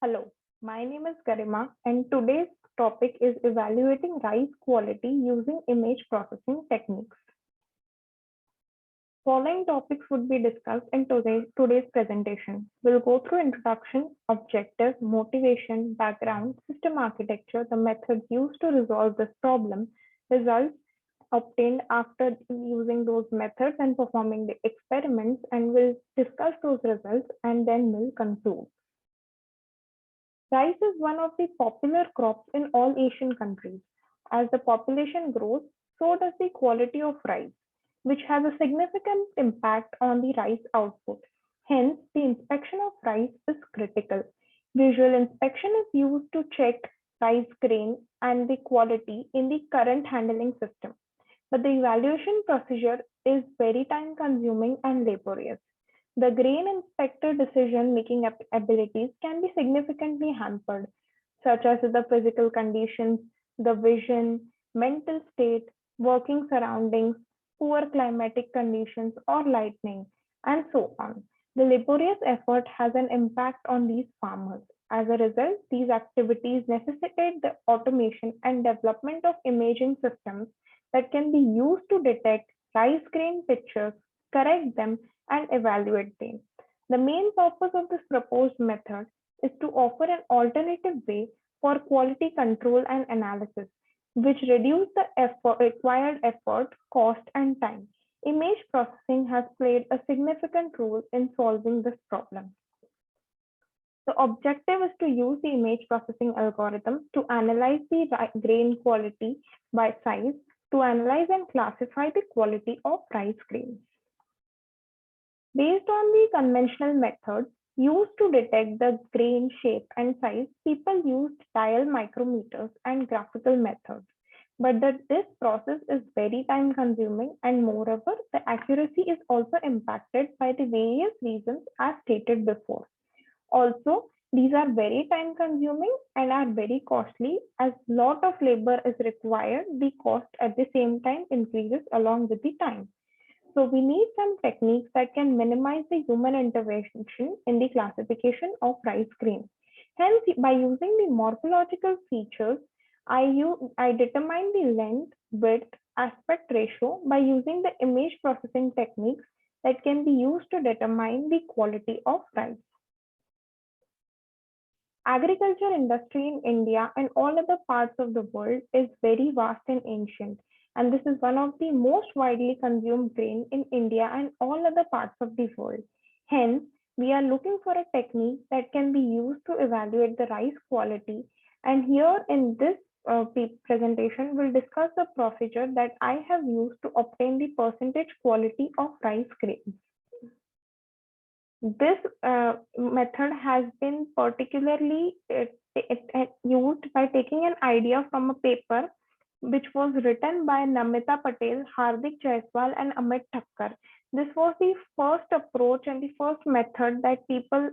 Hello, my name is Garima, and today's topic is evaluating rice quality using image processing techniques. Following topics would be discussed in today's presentation. We'll go through introduction, objectives, motivation, background, system architecture, the methods used to resolve this problem, results obtained after using those methods and performing the experiments, and we'll discuss those results and then we'll conclude. Rice is one of the popular crops in all Asian countries. As the population grows, so does the quality of rice, which has a significant impact on the rice output. Hence, the inspection of rice is critical. Visual inspection is used to check rice grain and the quality in the current handling system. But the evaluation procedure is very time consuming and laborious. The grain inspector decision-making abilities can be significantly hampered, such as the physical conditions, the vision, mental state, working surroundings, poor climatic conditions, or lightning, and so on. The laborious effort has an impact on these farmers. As a result, these activities necessitate the automation and development of imaging systems that can be used to detect rice grain pictures, correct them, and evaluate them. The main purpose of this proposed method is to offer an alternative way for quality control and analysis, which reduce the required effort, cost, and time. Image processing has played a significant role in solving this problem. The objective is to use the image processing algorithm to analyze the grain quality by size, to analyze and classify the quality of rice grains. Based on the conventional methods used to detect the grain shape and size, people used dial micrometers and graphical methods. But this process is very time consuming, and moreover, the accuracy is also impacted by the various reasons as stated before. Also, these are very time consuming and are very costly. As lot of labor is required, the cost at the same time increases along with the time. So we need some techniques that can minimize the human intervention in the classification of rice grains. Hence, by using the morphological features, I determine the length, width, aspect ratio by using the image processing techniques that can be used to determine the quality of rice. Agriculture industry in India and all other parts of the world is very vast and ancient, and this is one of the most widely consumed grain in India and all other parts of the world. Hence, we are looking for a technique that can be used to evaluate the rice quality. And here in this presentation, we'll discuss the procedure that I have used to obtain the percentage quality of rice grains. This method has been particularly used by taking an idea from a paper which was written by Namita Patel, Hardik Jaiswal, and Amit Thakkar. This was the first approach and the first method that people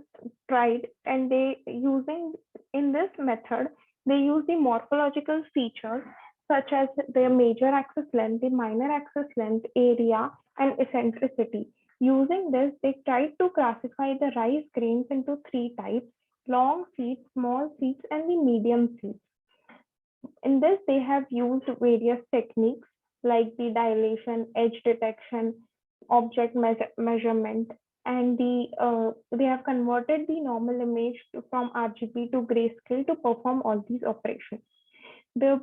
tried, and in this method, they use the morphological features such as the major axis length, the minor axis length, area, and eccentricity. Using this, they tried to classify the rice grains into three types: long seeds, small seeds, and the medium seeds. In this, they have used various techniques like the dilation, edge detection, object measurement, and they have converted the normal image from RGB to grayscale to perform all these operations. The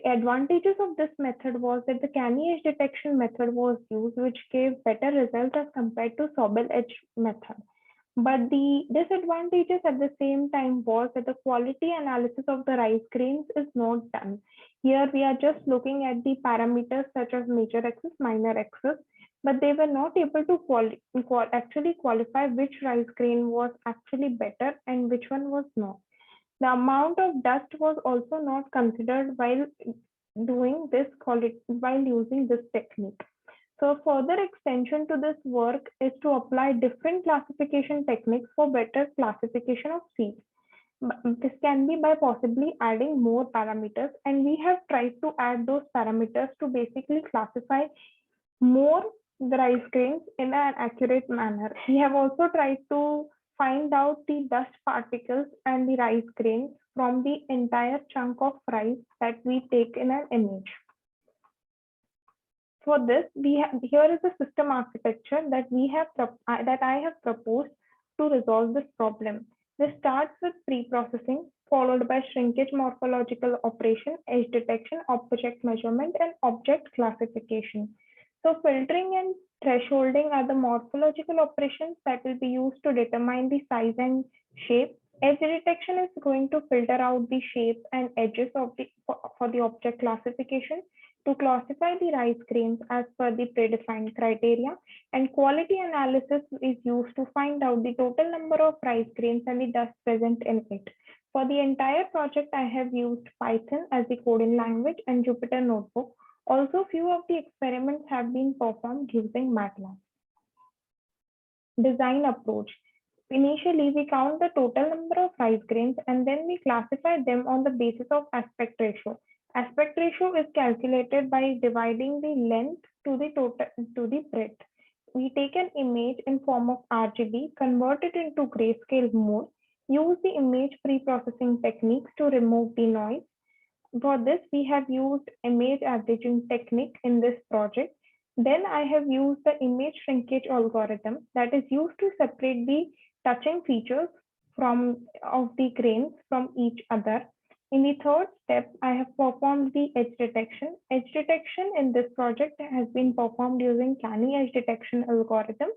advantages of this method was that the canny edge detection method was used, which gave better results as compared to Sobel edge method. But the disadvantages at the same time was that the quality analysis of the rice grains is not done. Here we are just looking at the parameters such as major axis, minor axis, but they were not able to actually qualify which rice grain was actually better and which one was not. The amount of dust was also not considered while doing this while using this technique. So further extension to this work is to apply different classification techniques for better classification of seeds. This can be by possibly adding more parameters, and we have tried to add those parameters to basically classify more the rice grains in an accurate manner. We have also tried to find out the dust particles and the rice grains from the entire chunk of rice that we take in an image. For this, here is the system architecture that I have proposed to resolve this problem. This starts with pre-processing, followed by shrinkage morphological operation, edge detection, object measurement, and object classification. So filtering and thresholding are the morphological operations that will be used to determine the size and shape. Edge detection is going to filter out the shape and edges of for the object classification to classify the rice grains as per the predefined criteria, and quality analysis is used to find out the total number of rice grains and the dust present in it. For the entire project, I have used Python as the coding language and Jupyter Notebook. Also, few of the experiments have been performed using MATLAB. Design approach. Initially, we count the total number of rice grains and then we classify them on the basis of aspect ratio. Aspect ratio is calculated by dividing the length to the breadth. We take an image in form of RGB, convert it into grayscale mode, use the image pre-processing techniques to remove the noise. For this, we have used image averaging technique in this project. Then I have used the image shrinkage algorithm that is used to separate the touching features of the grains from each other. In the third step, I have performed the edge detection. Edge detection in this project has been performed using Canny edge detection algorithm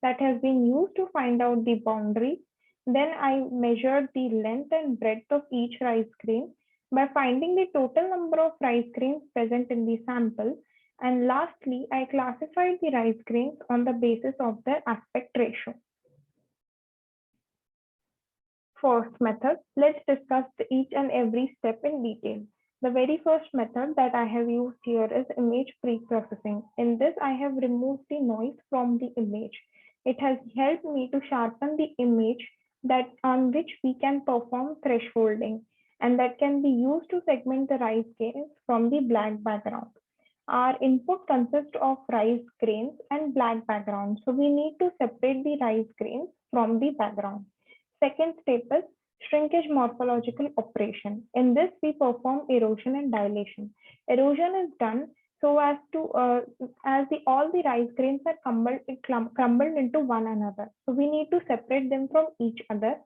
that has been used to find out the boundaries. Then I measured the length and breadth of each rice grain by finding the total number of rice grains present in the sample. And lastly, I classified the rice grains on the basis of their aspect ratio. First method, let's discuss each and every step in detail. The very first method that I have used here is image pre-processing. In this, I have removed the noise from the image. It has helped me to sharpen the image on which we can perform thresholding, and that can be used to segment the rice grains from the black background. Our input consists of rice grains and black background. So we need to separate the rice grains from the background. Second step is shrinkage morphological operation. In this, we perform erosion and dilation. Erosion is done so as to all the rice grains are crumbled into one another. So we need to separate them from each other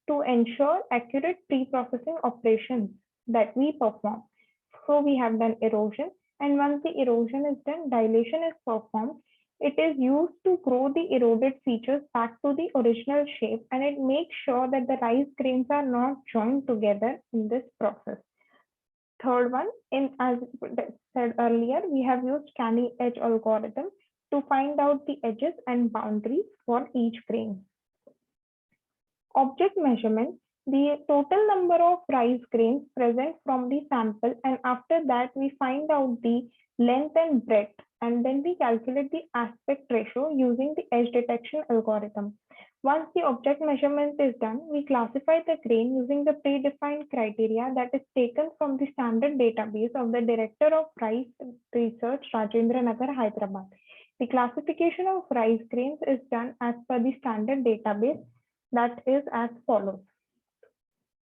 to ensure accurate pre-processing operations that we perform. So we have done erosion, and once the erosion is done, dilation is performed. It is used to grow the eroded features back to the original shape, and it makes sure that the rice grains are not joined together in this process. Third one, as said earlier, we have used Canny edge algorithm to find out the edges and boundaries for each grain. Object measurement, the total number of rice grains present from the sample, and after that we find out the length and breadth, and then we calculate the aspect ratio using the edge detection algorithm. Once the object measurement is done, we classify the grain using the predefined criteria that is taken from the standard database of the Director of Rice Research, Rajendra Nagar, Hyderabad. The classification of rice grains is done as per the standard database that is as follows.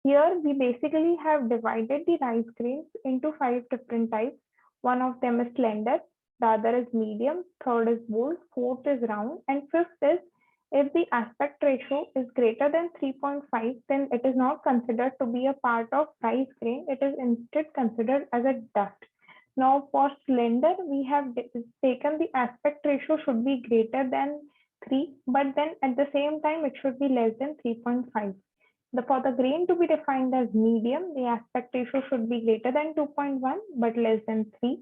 Here we basically have divided the rice grains into 5 different types. One of them is slender, the other is medium, third is bold, fourth is round, and fifth is if the aspect ratio is greater than 3.5, then it is not considered to be a part of rice grain. It is instead considered as a dust. Now for slender, we have taken the aspect ratio should be greater than 3, but then at the same time, it should be less than 3.5. For the grain to be defined as medium, the aspect ratio should be greater than 2.1, but less than 3.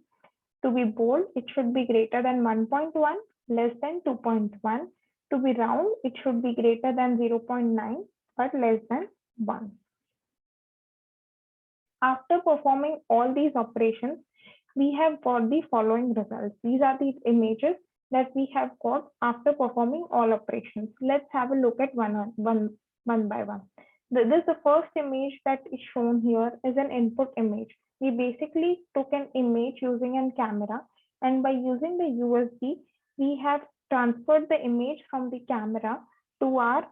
To be bold, it should be greater than 1.1, less than 2.1. To be round, it should be greater than 0.9, but less than 1. After performing all these operations, we have got the following results. These are the images that we have got after performing all operations. Let's have a look at one by one. The first image that is shown here is an input image. We basically took an image using a camera, and by using the USB, we have transferred the image from the camera to our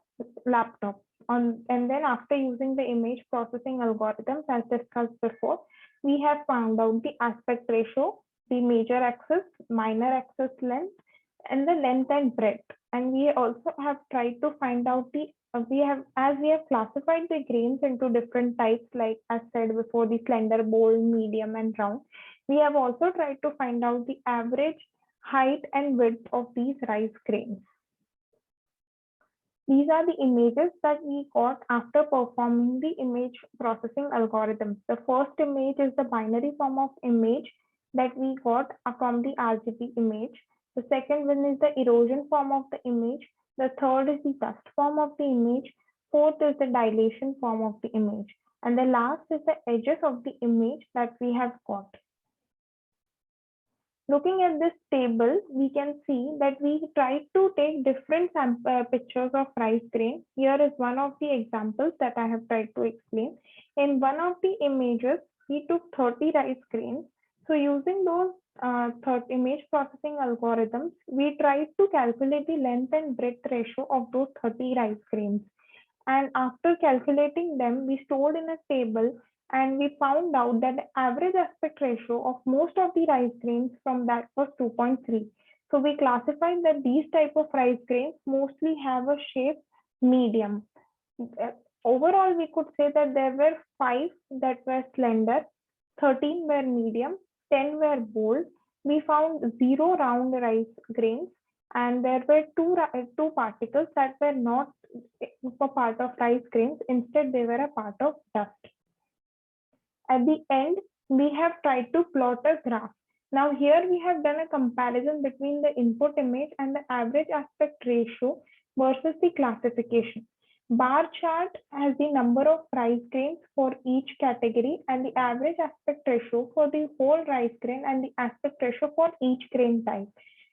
laptop. And then after using the image processing algorithms as discussed before, we have found out the aspect ratio, the major axis, minor axis length, and the length and breadth. And we also have tried to find out the we have classified the grains into different types, like as said before, the slender, bold, medium, and round. We have also tried to find out the average height and width of these rice grains. These are the images that we got after performing the image processing algorithms. The first image is the binary form of image that we got from the RGB image. The second one is the erosion form of the image. The third is the dust form of the image. Fourth is the dilation form of the image. And the last is the edges of the image that we have got. Looking at this table, we can see that we tried to take different pictures of rice grain. Here is one of the examples that I have tried to explain. In one of the images, we took 30 rice grains. So using those image processing algorithms, we tried to calculate the length and breadth ratio of those 30 rice grains. And after calculating them, we stored in a table, and we found out that the average aspect ratio of most of the rice grains from that was 2.3. So we classified that these type of rice grains mostly have a shape medium. Overall, we could say that there were 5 that were slender, 13 were medium, 10 were bold. We found 0 round rice grains, and there were two particles that were not a part of rice grains. Instead, they were a part of dust. At the end, we have tried to plot a graph. Now here we have done a comparison between the input image and the average aspect ratio versus the classification. Bar chart has the number of rice grains for each category and the average aspect ratio for the whole rice grain and the aspect ratio for each grain type.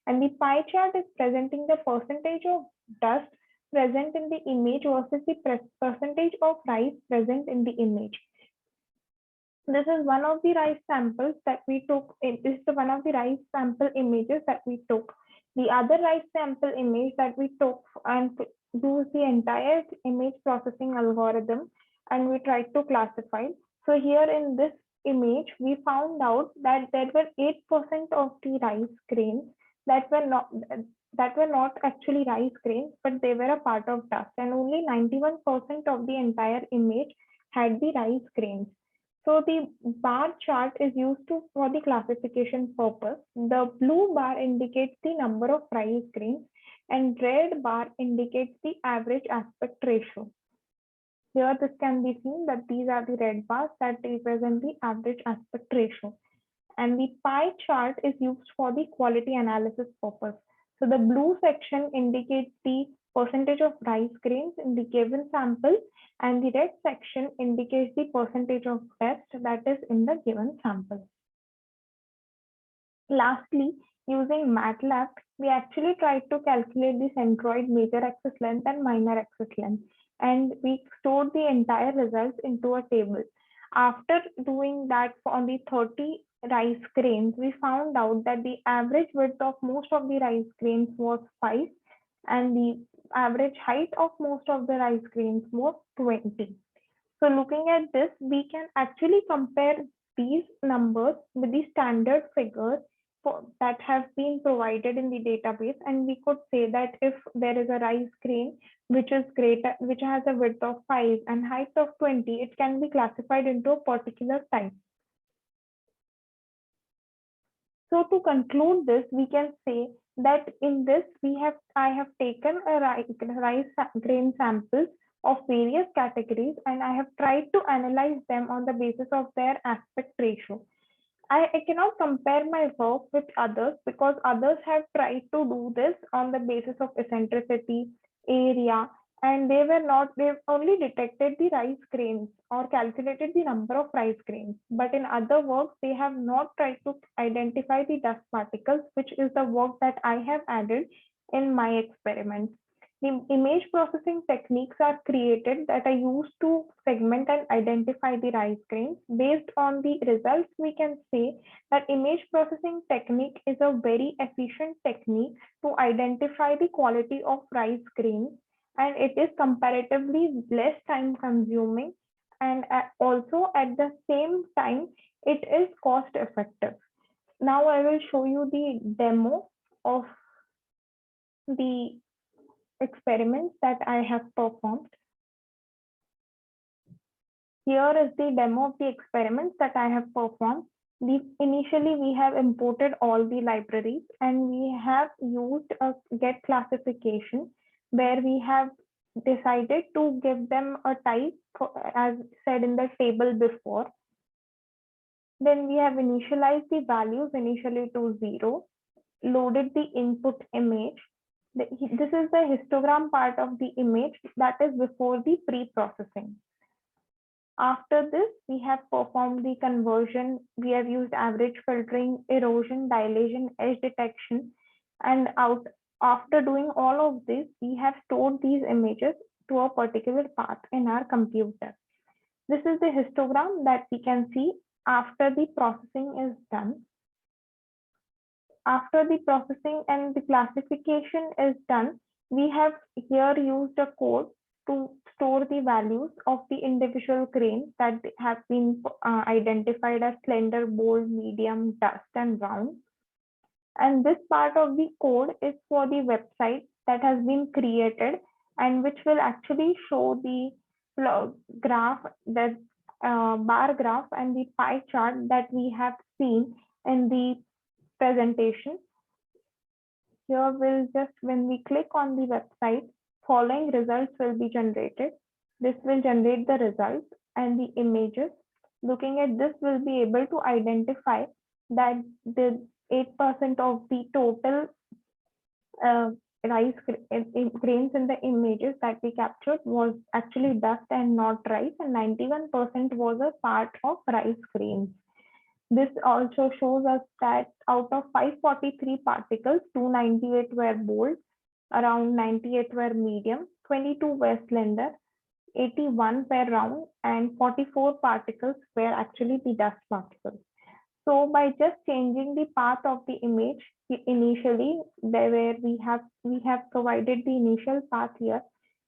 And the pie chart is presenting the percentage of dust present in the image versus the percentage of rice present in the image. This is one of the rice samples that we took. This is one of the rice sample images that we took. The other rice sample image that we took and used the entire image processing algorithm, and we tried to classify. So here in this image, we found out that there were 8% of the rice grains that were not actually rice grains, but they were a part of dust, and only 91% of the entire image had the rice grains. So the bar chart is used for the classification purpose. The blue bar indicates the number of rice grains and red bar indicates the average aspect ratio. Here this can be seen that these are the red bars that represent the average aspect ratio. And the pie chart is used for the quality analysis purpose. So the blue section indicates the percentage of rice grains in the given sample, and the red section indicates the percentage of dust that is in the given sample. Lastly, using MATLAB, we actually tried to calculate the centroid major axis length and minor axis length, and we stored the entire results into a table. After doing that on the 30 rice grains, we found out that the average width of most of the rice grains was 5, and the average height of most of the rice grains was 20. So looking at this, we can actually compare these numbers with the standard figures that have been provided in the database, and we could say that if there is a rice grain which has a width of 5 and height of 20, it can be classified into a particular type. So to conclude this, we can say that in this I have taken a rice grain samples of various categories, and I have tried to analyze them on the basis of their aspect ratio. I cannot compare my work with others because others have tried to do this on the basis of eccentricity, area, and they've only detected the rice grains or calculated the number of rice grains. But in other works, they have not tried to identify the dust particles, which is the work that I have added in my experiments. The image processing techniques are created that are used to segment and identify the rice grains. Based on the results, we can say that image processing technique is a very efficient technique to identify the quality of rice grains and it is comparatively less time consuming, and also at the same time it is cost effective. Now I will show you the demo of the experiments that I have performed. Here is the demo of the experiments that I have performed. Initially, we have imported all the libraries and we have used a get classification where we have decided to give them a type as said in the table before. Then we have initialized the values initially to 0, loaded the input image. This is the histogram part of the image that is before the pre-processing. After this, we have performed the conversion. We have used average filtering, erosion, dilation, edge detection, and after doing all of this, we have stored these images to a particular path in our computer. This is the histogram that we can see after the processing is done. After the processing and the classification is done, we have here used a code to store the values of the individual grains that have been identified as slender, bold, medium, dust, and round. And this part of the code is for the website that has been created and which will actually show the graph, that bar graph and the pie chart that we have seen in the presentation. Here we'll just, when we click on the website, following results will be generated. This will generate the results and the images. Looking at this, we'll be able to identify that the 8% of the total rice grains in the images that we captured was actually dust and not rice, and 91% was a part of rice grains. This also shows us that out of 543 particles, 298 were bold, around 98 were medium, 22 were slender, 81 were round, and 44 particles were actually the dust particles. So by just changing the path of the image, initially where we have provided the initial path here,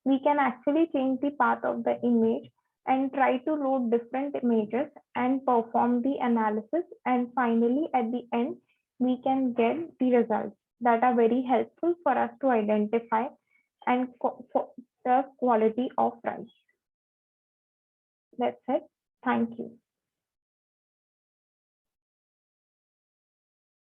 we can actually change the path of the image and try to load different images and perform the analysis. And finally, at the end, we can get the results that are very helpful for us to identify and the quality of rice. That's it. Thank you.